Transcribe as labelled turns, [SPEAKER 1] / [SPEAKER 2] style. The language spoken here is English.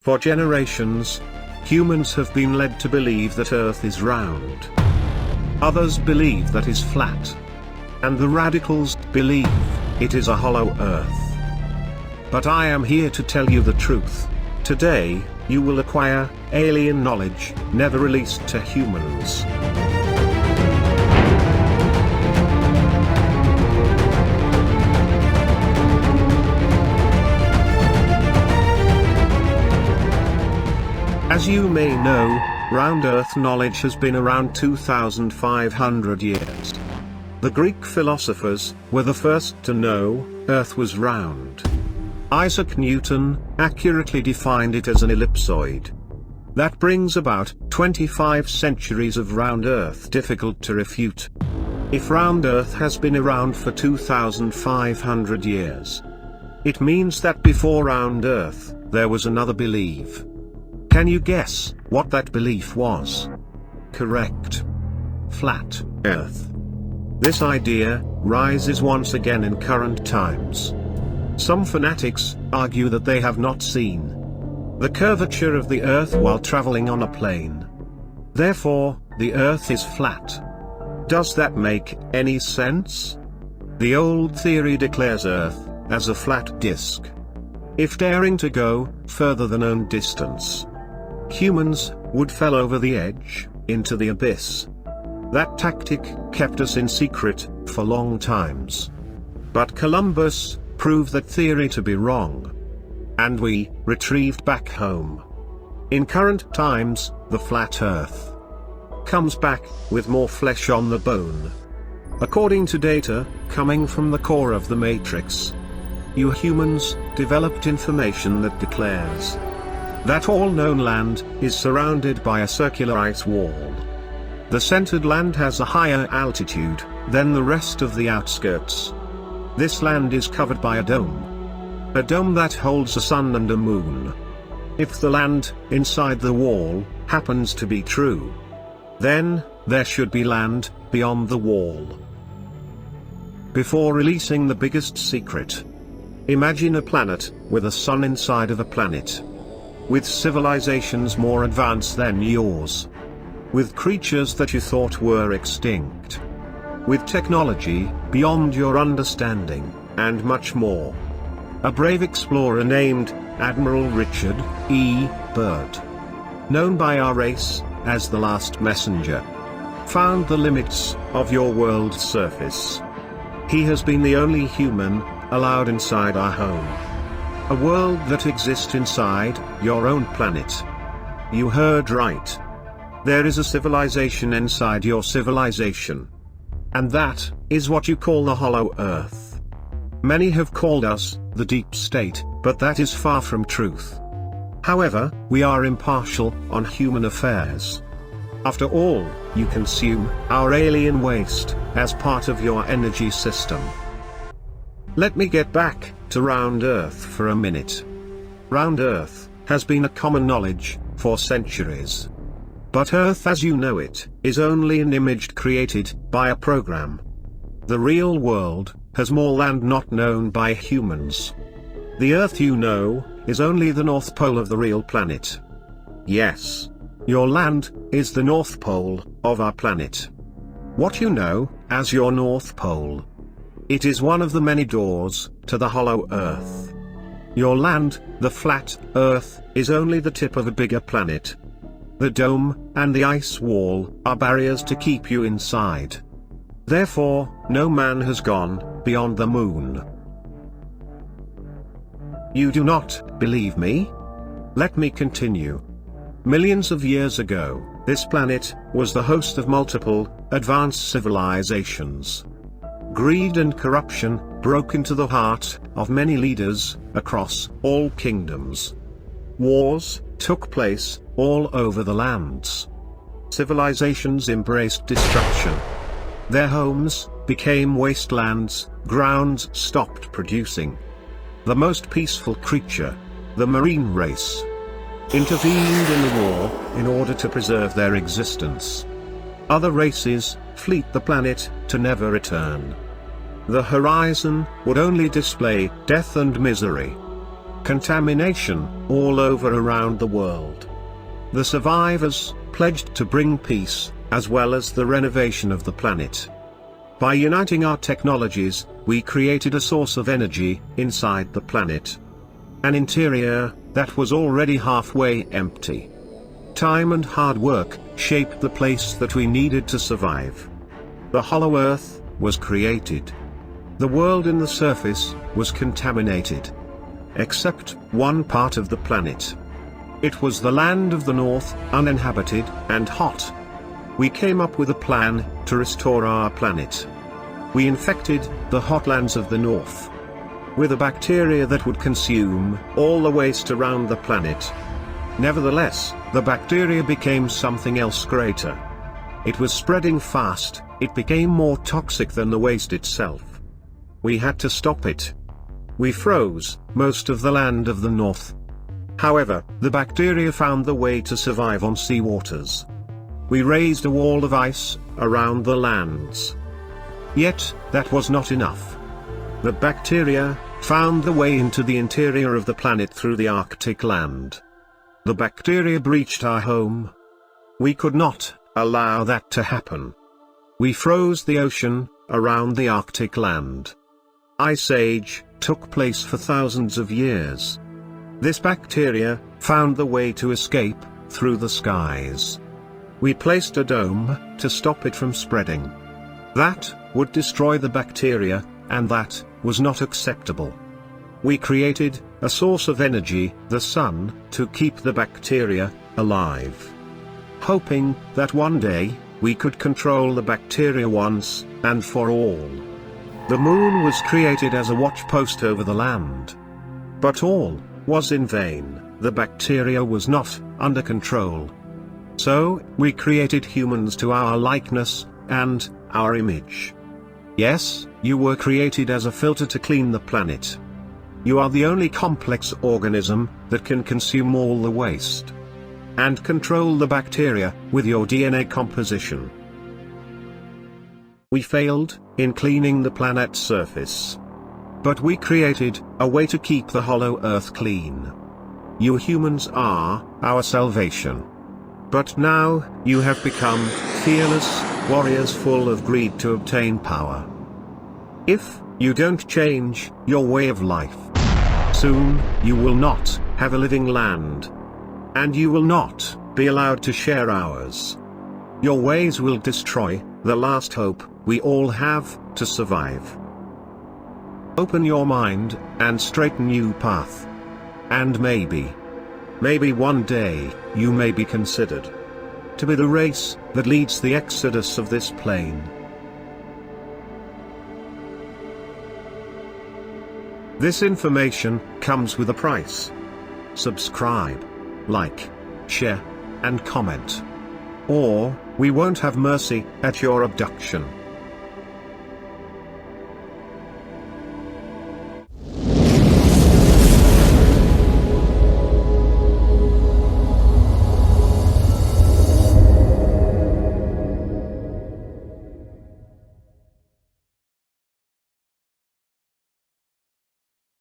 [SPEAKER 1] For generations, humans have been led to believe that Earth is round. Others believe that it is flat. And the radicals believe it is a hollow Earth. But I am here to tell you the truth. Today, you will acquire alien knowledge never released to humans. As you may know, round Earth knowledge has been around 2,500 years. The Greek philosophers were the first to know Earth was round. Isaac Newton accurately defined it as an ellipsoid. That brings about 25 centuries of round Earth difficult to refute. If round Earth has been around for 2,500 years, it means that before round Earth, there was another belief. Can you guess what that belief was? Correct. Flat Earth. This idea rises once again in current times. Some fanatics argue that they have not seen the curvature of the Earth while traveling on a plane. Therefore, the Earth is flat. Does that make any sense? The old theory declares Earth as a flat disk. If daring to go further than known distance, humans would fell over the edge into the abyss. That tactic kept us in secret for long times. But Columbus proved that theory to be wrong. And we retrieved back home. In current times, the flat Earth comes back with more flesh on the bone. According to data coming from the core of the matrix, you humans developed information that declares that all known land is surrounded by a circular ice wall. The centered land has a higher altitude than the rest of the outskirts. This land is covered by a dome. A dome that holds a sun and a moon. If the land inside the wall happens to be true, then there should be land beyond the wall. Before releasing the biggest secret, imagine a planet with a sun inside of a planet, with civilizations more advanced than yours, with creatures that you thought were extinct, with technology beyond your understanding, and much more. A brave explorer named Admiral Richard E. Byrd, known by our race as the Last Messenger, found the limits of your world's surface. He has been the only human allowed inside our home. A world that exists inside your own planet. You heard right. There is a civilization inside your civilization. And that is what you call the hollow Earth. Many have called us the deep state, but that is far from truth. However, we are impartial on human affairs. After all, you consume our alien waste as part of your energy system. Let me get back to round Earth for a minute. Round Earth has been a common knowledge for centuries. But Earth as you know it is only an image created by a program. The real world has more land not known by humans. The Earth you know is only the North Pole of the real planet. Yes, your land is the North Pole of our planet. What you know as your North Pole. It is one of the many doors to the hollow Earth. Your land, the flat Earth, is only the tip of a bigger planet. The dome and the ice wall are barriers to keep you inside. Therefore, no man has gone beyond the moon. You do not believe me? Let me continue. Millions of years ago, this planet was the host of multiple advanced civilizations. Greed and corruption broke into the heart of many leaders across all kingdoms. Wars took place all over the lands. Civilizations embraced destruction. Their homes became wastelands, grounds stopped producing. The most peaceful creature, the marine race, intervened in the war in order to preserve their existence. Other races fled the planet to never return. The horizon would only display death and misery. contamination all over around the world. The survivors pledged to bring peace, as well as the renovation of the planet. By uniting our technologies, we created a source of energy inside the planet. An interior that was already halfway empty. Time and hard work shaped the place that we needed to survive. The hollow earth was created. The world in the surface was contaminated. Except one part of the planet. It was the land of the north, uninhabited and hot. We came up with a plan to restore our planet. We infected the hotlands of the north with a bacteria that would consume all the waste around the planet. Nevertheless, the bacteria became something else greater. It was spreading fast, it became more toxic than the waste itself. We had to stop it. We froze most of the land of the north. However, the bacteria found the way to survive on seawaters. We raised a wall of ice around the lands. Yet, that was not enough. The bacteria found the way into the interior of the planet through the Arctic land. The bacteria breached our home. We could not allow that to happen. We froze the ocean around the Arctic land. Ice Age took place for thousands of years. This bacteria found the way to escape through the skies. We placed a dome to stop it from spreading. That would destroy the bacteria, and that was not acceptable. We created a source of energy, the sun, to keep the bacteria alive. Hoping that one day, we could control the bacteria once and for all. The moon was created as a watchpost over the land. But all was in vain, the bacteria was not under control. So, we created humans to our likeness and our image. Yes, you were created as a filter to clean the planet. You are the only complex organism that can consume all the waste and control the bacteria with your DNA composition. We failed in cleaning the planet's surface. But we created a way to keep the hollow earth clean. You humans are our salvation. But now, you have become fearless warriors full of greed to obtain power. If you don't change your way of life, soon you will not have a living land. And you will not be allowed to share ours. Your ways will destroy the last hope we all have to survive. Open your mind and straighten new path. And maybe one day, you may be considered to be the race that leads the exodus of this plane. This information comes with a price. Subscribe, like, share, and comment. Or, we won't have mercy at your abduction.